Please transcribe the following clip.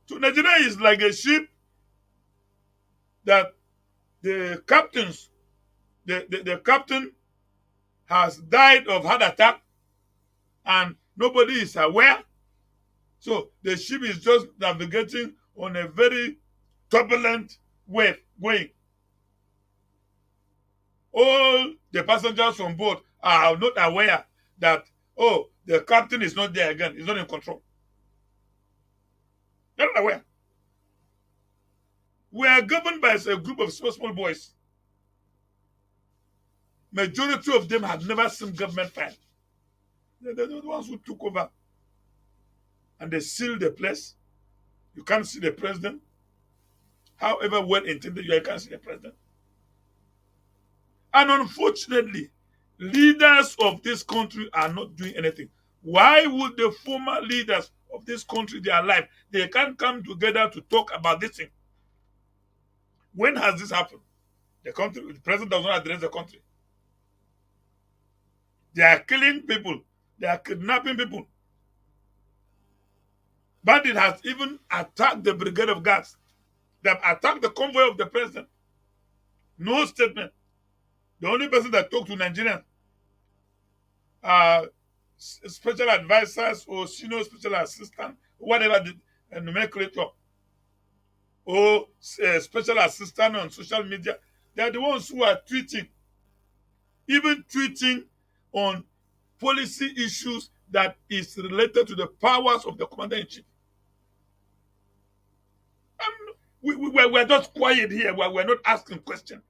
So Nigeria is like a ship that the captains, the captain has died of heart attack and nobody is aware. So the ship is just navigating on a very turbulent wave going. All the passengers on board are not aware that, oh, the captain is not there again, he's not in control. They're not aware. We are governed by a group of small, small boys. Majority of them have never seen government file. They're the ones who took over and they sealed the place. You can't see the president. However well intended you are, you can't see the president. And unfortunately, leaders of this country are not doing anything. Why would the former leaders of this country, they are alive, they can't come together to talk about this thing? When has this happened? The president does not address the country. They are killing people. They are kidnapping people. Bandit has even attacked the brigade of guards. They have attacked the convoy of the president. No statement. The only person that talked to Nigerians are special advisors or senior special assistant, whatever the nomenclature, or special assistant on social media. They are the ones who are tweeting, even tweeting on policy issues that is related to the powers of the commander in chief. We're just quiet here. We're not asking questions.